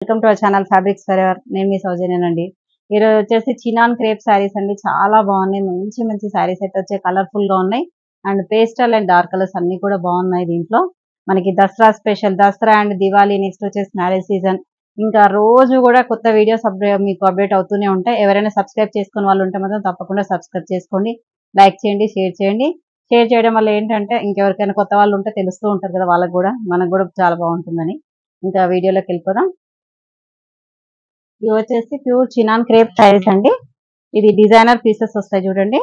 Welcome to our channel fabrics for ever. నేను మీ సౌజన్యనండి. ఈరోజు వచ్చేసి చినాన్ క్రేప్ శారీస్ అండి. చాలా బాగున్నాయి. మంచి మంచి శారీస్ అయితే వచ్చే కలర్ఫుల్ గా ఉన్నాయి. And pastel and dark colours అన్ని కూడా బాగున్నాయి. దీంట్లో మనకి Dasara special, Dasara and Diwali, next వచ్చేసి మ్యారేజ్ సీజన్, ఇంకా రోజు కూడా కొత్త వీడియోస్ మీకు అప్డేట్ అవుతూనే ఉంటాయి. ఎవరైనా సబ్స్క్రైబ్ చేసుకున్న వాళ్ళు ఉంటే మాత్రం తప్పకుండా సబ్స్క్రైబ్ చేసుకోండి, లైక్ చేయండి, షేర్ చేయండి. షేర్ చేయడం వల్ల ఏంటంటే ఇంకెవరికైనా కొత్త వాళ్ళు ఉంటే తెలుస్తూ ఉంటారు కదా, వాళ్ళకు కూడా మనకు కూడా చాలా బాగుంటుందని. ఇంకా వీడియోలోకి వెళ్ళిపోదాం. ఇవి వచ్చేసి ప్యూర్ చినాన్ క్రేప్ శారీస్ అండి. ఇది డిజైనర్ పీసెస్ వస్తాయి చూడండి.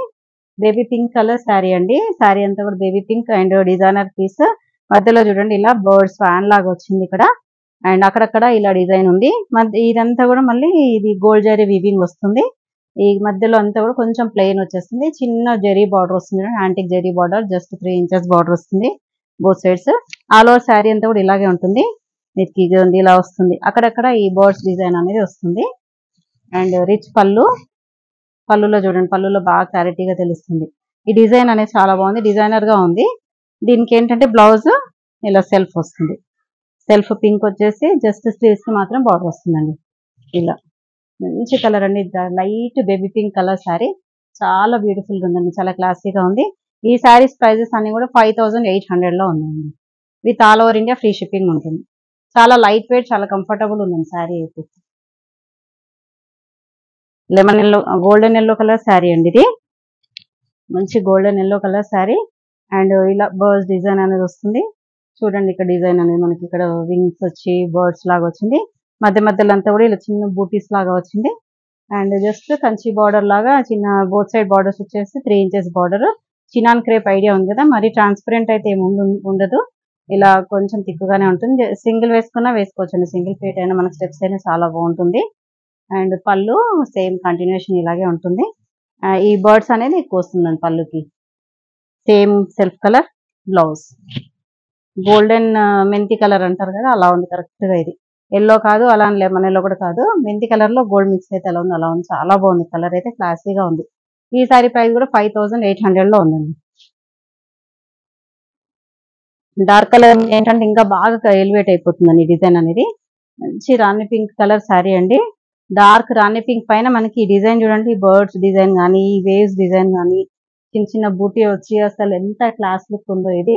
బేబీ పింక్ కలర్ శారీ అండి. శారీ అంతా కూడా baby pink and designer piece. మధ్యలో చూడండి ఇలా బర్డ్స్ ఫ్యాన్ లాగా వచ్చింది ఇక్కడ. అండ్ అక్కడక్కడ ఇలా డిజైన్ ఉంది. ఇదంతా కూడా మళ్ళీ ఇది గోల్డ్ జరీ వీవింగ్ వస్తుంది. ఈ మధ్యలో అంతా కూడా కొంచెం ప్లెయిన్ వచ్చేస్తుంది. చిన్న జరీ బార్డర్ వస్తుంది, antique zari border, just 3 inches border వస్తుంది both sides. All over sari అంతా కూడా ఇలాగే ఉంటుంది. మీకు ఇది ఇలా వస్తుంది. అక్కడక్కడ ఈ బర్డ్స్ డిజైన్ అనేది వస్తుంది. అండ్ రిచ్ పళ్ళులో చూడండి, పళ్ళులో బాగా క్లారిటీగా తెలుస్తుంది. ఈ డిజైన్ అనేది చాలా బాగుంది, డిజైనర్ గా ఉంది. దీనికి ఏంటంటే బ్లౌజ్ ఇలా సెల్ఫ్ వస్తుంది. సెల్ఫ్ పింక్ వచ్చేసి జస్ట్ స్లీవ్స్ కి మాత్రం బార్డర్ వస్తుందండి. ఇలా మంచి కలర్ అండి, light baby pink colour sari. చాలా బ్యూటిఫుల్ గా ఉందండి, చాలా క్లాసీగా ఉంది. ఈ శారీస్ ప్రైజెస్ అన్ని కూడా 5800 లో ఉన్నాయండి. With all over India free shipping ఉంటుంది. చాలా లైట్ వెయిట్, చాలా కంఫర్టబుల్ ఉందండి శారీ అయితే. Lemon yellow, golden yellow colour sari అండి. ఇది మంచి golden yellow colour sari. And ఇలా బర్డ్స్ డిజైన్ అనేది వస్తుంది చూడండి. ఇక్కడ డిజైన్ అనేది మనకి ఇక్కడ వింగ్స్ వచ్చి బర్డ్స్ లాగా వచ్చింది. మధ్య మధ్యలో అంతా కూడా ఇలా చిన్న బూటీస్ లాగా వచ్చింది. అండ్ జస్ట్ కంచి బార్డర్ లాగా చిన్న బోత్ సైడ్ బార్డర్స్ వచ్చేసి 3 inches border. Chinon crepe idea ఉంది కదా, మరి ట్రాన్స్పరెంట్ అయితే ఏమి ఉండదు. ఇలా కొంచెం తిక్కుగానే ఉంటుంది. సింగిల్ వేసుకున్నా వేసుకోవచ్చండి, సింగిల్ ప్లేట్ అయినా మనకి స్టెప్స్ అయినా చాలా బాగుంటుంది. అండ్ పళ్ళు సేమ్ కంటిన్యూషన్ ఇలాగే ఉంటుంది. ఈ బర్డ్స్ అనేది ఎక్కువ వస్తుందండి పళ్ళుకి. Same self colour blouse. Golden మెంతి కలర్ అంటారు కదా, అలా ఉంది కరెక్ట్ గా. ఇది ఎల్లో కాదు, అలా లెమన్ ఎల్లో కూడా కాదు, మెంతి కలర్ లో గోల్డ్ మిక్స్ అయితే ఎలా ఉంది అలా ఉంది. చాలా బాగుంది, కలర్ అయితే క్లాసీగా ఉంది. ఈ సారీ ప్రైస్ కూడా 5800 లో ఉందండి. డార్క్ కలర్ ఏంటంటే ఇంకా బాగా ఎలివేట్ అయిపోతుందండి డిజైన్ అనేది. మంచి రాణి పింక్ కలర్ శారీ అండి. డార్క్ రాణి పింక్ పైన మనకి ఈ డిజైన్ చూడండి, బర్డ్స్ డిజైన్ కానీ, ఈ వేవ్స్ డిజైన్ కానీ, చిన్న చిన్న బూటీ వచ్చి అసలు ఎంత క్లాస్ లుక్ ఉందో. ఇది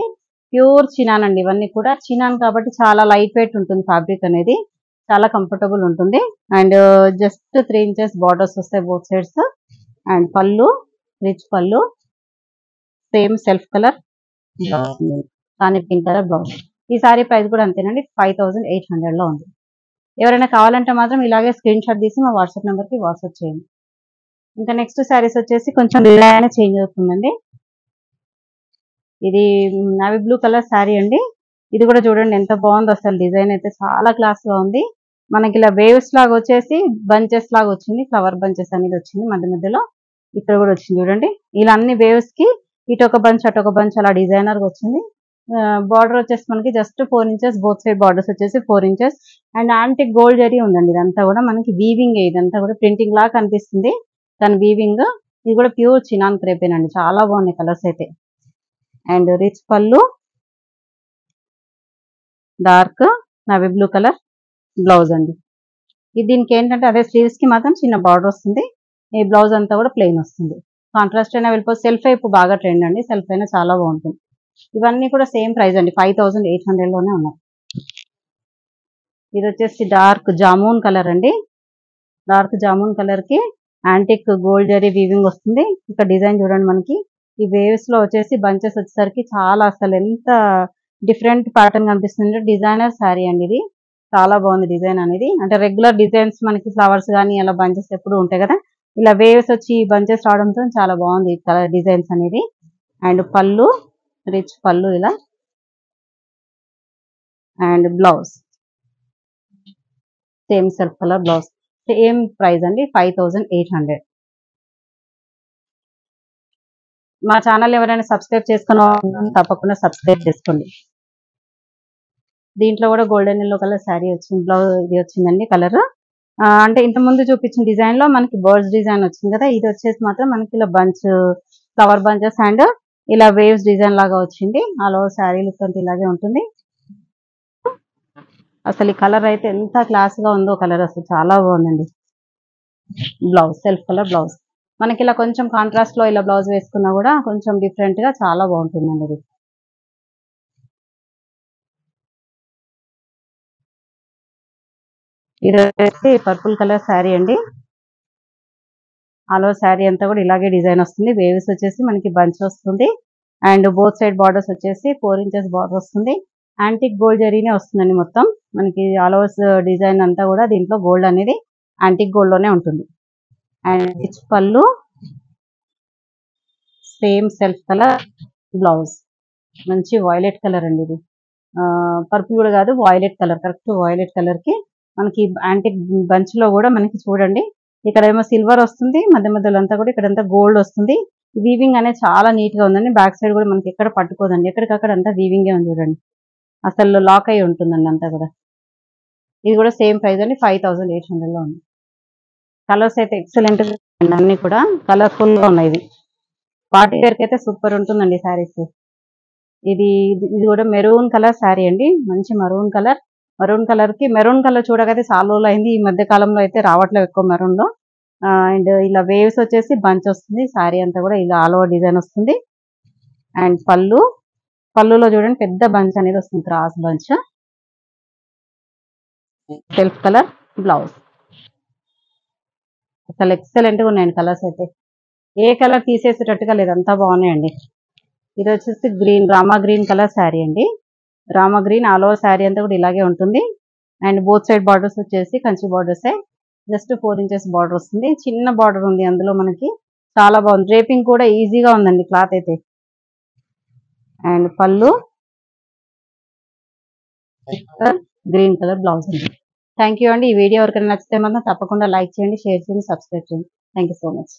ప్యూర్ చినాన్ అండి. ఇవన్నీ కూడా చినాన్ కాబట్టి చాలా లైట్ వెయిట్ ఉంటుంది ఫ్యాబ్రిక్ అనేది, చాలా కంఫర్టబుల్ ఉంటుంది. అండ్ జస్ట్ 3 ఇంచెస్ బార్డర్స్ వస్తాయి బోత్ సైడ్స్. అండ్ పళ్ళు రిచ్ పళ్ళు, సేమ్ సెల్ఫ్ కలర్ రాణి పింక్ కలర్ బ్లౌజ్. ఈ సారీ ప్రైస్ కూడా అంతేనండి, 5800 లో ఉంది. ఎవరైనా కావాలంటే మాత్రం ఇలాగే స్క్రీన్ షాట్ తీసి మా వాట్సాప్ నెంబర్ కి వాట్సాప్ చేయండి. ఇంకా నెక్స్ట్ శారీస్ వచ్చేసి కొంచెం డిజైన్ చేంజ్ అవుతుందండి. ఇది నావీ బ్లూ కలర్ శారీ అండి. ఇది కూడా చూడండి ఎంత బాగుందో, అసలు డిజైన్ అయితే చాలా క్లాస్ గా ఉంది. మనకి ఇలా వేవ్స్ లాగా వచ్చేసి బంచెస్ లాగా వచ్చింది, ఫ్లవర్ బంచెస్ అనేది వచ్చింది మధ్య మధ్యలో. ఇక్కడ కూడా వచ్చింది చూడండి. ఇలా అన్ని వేవ్స్ కి ఇటు ఒక బంచ్ అటు ఒక బంచ్ అలా డిజైనర్ గా వచ్చింది. బార్డర్ వచ్చేసి మనకి just 4 inches, both side borders వచ్చేసి 4 inches. And antique gold zari ఉందండి. ఇదంతా కూడా మనకి వీవింగ్, ఇదంతా కూడా ప్రింటింగ్ లాగా కనిపిస్తుంది కానీ వీవింగ్. ఇది కూడా ప్యూర్ చినాన్ క్రేపేనండి. చాలా బాగున్నాయి కలర్స్ అయితే. అండ్ రిచ్ పళ్ళు, dark navy blue colour blouse అండి. ఇది దీనికి ఏంటంటే అదే స్లీవ్స్ కి మాత్రం చిన్న బార్డర్ వస్తుంది. ఈ బ్లౌజ్ అంతా కూడా ప్లెయిన్ వస్తుంది. కాంట్రాస్ట్ అయినా వెళ్ళిపోతే, సెల్ఫ్ వైపు బాగా ట్రెండ్ అండి, సెల్ఫ్ అయినా చాలా బాగుంటుంది. ఇవన్నీ కూడా సేమ్ ప్రైస్ అండి, 5800 లోనే ఉన్నాయి. ఇది వచ్చేసి డార్క్ జామున్ కలర్ అండి. డార్క్ జామున్ కలర్ కి యాంటిక్ గోల్డ్ జరీ వీవింగ్ వస్తుంది. ఇక్కడ డిజైన్ చూడండి, మనకి ఈ వేవ్స్ లో వచ్చేసి బంచెస్ వచ్చేసరికి చాలా అసలు ఎంత డిఫరెంట్ ప్యాటర్న్ కనిపిస్తుంది. డిజైనర్ శారీ అండి ఇది. చాలా బాగుంది డిజైన్ అనేది. అంటే రెగ్యులర్ డిజైన్స్ మనకి ఫ్లవర్స్ కానీ అలా బంచెస్ ఎప్పుడు ఉంటాయి కదా, ఇలా వేవ్స్ వచ్చి బంచెస్ రావడంతో చాలా బాగుంది కలర్ డిజైన్స్ అనేది. అండ్ పళ్ళు రిచ్ పళ్ళు ఇలా. And blouse same self colour blouse. Same price అండి, 5800. మా ఛానల్ ఎవరైనా సబ్స్క్రైబ్ చేసుకున్న తప్పకుండా సబ్స్క్రైబ్ చేసుకోండి. దీంట్లో కూడా గోల్డెన్ ఎల్లో కలర్ శారీ వచ్చింది, బ్లౌజ్ ఇది వచ్చిందండి కలర్. అంటే ఇంత ముందు చూపించిన డిజైన్ లో మనకి బర్డ్స్ డిజైన్ వచ్చింది కదా, ఇది వచ్చేసి మాత్రం మనకి ఇలా బంచ్, ఫ్లవర్ బంచెస్ అండ్ ఇలా వేవ్స్ డిజైన్ లాగా వచ్చింది. ఆల్ ఓవర్ శారీ లుక్ అంతా ఇలాగే ఉంటుంది. అసలు ఈ కలర్ అయితే ఎంత క్లాస్ గా ఉందో కలర్, అసలు చాలా బాగుందండి. Blouse self colour blouse. మనకి ఇలా కొంచెం కాంట్రాస్ట్ లో ఇలా బ్లౌజ్ వేసుకున్నా కూడా కొంచెం డిఫరెంట్ గా చాలా బాగుంటుందండి ఇది. ఇది వచ్చేసి పర్పుల్ కలర్ శారీ అండి. ఆల్ ఓవర్ శారీ అంతా కూడా ఇలాగే డిజైన్ వస్తుంది. వేవ్స్ వచ్చేసి మనకి బంచ్ వస్తుంది. అండ్ బోత్ సైడ్ బార్డర్స్ వచ్చేసి 4 ఇంచెస్ బార్డర్ వస్తుంది. యాంటిక్ గోల్డ్ జరీనే వస్తుందండి మొత్తం. మనకి ఆల్ ఓవర్స్ డిజైన్ అంతా కూడా దీంట్లో గోల్డ్ అనేది యాంటిక్ గోల్డ్ లోనే ఉంటుంది. అండ్ రిచ్ పళ్ళు, సేమ్ సెల్ఫ్ కలర్ బ్లౌజ్. మంచి వైలెట్ కలర్ అండి ఇది. పర్పుల్ కూడా కాదు, violet colour, correct violet colour కి మనకి యాంటిక్ బంచ్ లో కూడా మనకి చూడండి ఇక్కడ ఏమో సిల్వర్ వస్తుంది, మధ్య మధ్యలో అంతా కూడా ఇక్కడంతా గోల్డ్ వస్తుంది. వీవింగ్ అనేది చాలా నీట్ గా ఉందండి. బ్యాక్ సైడ్ కూడా మనకి ఎక్కడ పట్టుకోదండి, ఎక్కడికక్కడ అంతా వీవింగే ఉంది చూడండి. అసలు లాక్ అయి ఉంటుందండి అంతా కూడా. ఇది కూడా సేమ్ ప్రైస్ అండి, 5800 లో ఉంది. కలర్స్ అయితే ఎక్సలెంట్ అన్ని కూడా కలర్ఫుల్ గా ఉన్నాయి. ఇది పార్టీ వేర్ కి అయితే సూపర్ ఉంటుందండి శారీస్. ఇది ఇది కూడా మెరూన్ కలర్ శారీ అండి. మంచి మరూన్ కలర్. మరూన్ కలర్ కి మెరూన్ కలర్ చూడకైతే చాలా రోజులు అయింది. ఈ మధ్య కాలంలో అయితే రావట్లేదు ఎక్కువ మెరూన్ లో. అండ్ ఇలా వేవ్స్ వచ్చేసి బంచ్ వస్తుంది. శారీ అంతా కూడా ఇలా ఆల్ ఓవర్ డిజైన్ వస్తుంది. అండ్ పళ్ళులో చూడండి పెద్ద బంచ్ అనేది వస్తుంది, cross bunch. Self colour blouse. అసలు ఎక్సలెంట్ గా ఉన్నాయండి కలర్స్ అయితే. ఏ కలర్ తీసేసేటట్టుగా లేదు, అంతా బాగున్నాయండి. ఇది వచ్చేసి green, Rama green colour sari అండి. Rama green all over sari అంతా కూడా ఇలాగే ఉంటుంది. అండ్ బోత్ సైడ్ బార్డర్స్ వచ్చేసి Kanchi borders, just 4 inches border వస్తుంది. చిన్న బార్డర్ ఉంది అందులో మనకి. చాలా బాగుంది. డ్రేపింగ్ కూడా ఈజీగా ఉందండి క్లాత్ అయితే. అండ్ పళ్ళు గ్రీన్ కలర్ బ్లౌజ్ ఉంది. థ్యాంక్ యూ అండి. ఈ వీడియో ఎవరికైనా నచ్చితే మాత్రం తప్పకుండా లైక్ చేయండి, షేర్ చేయండి, సబ్స్క్రైబ్ చేయండి. Thank you so much.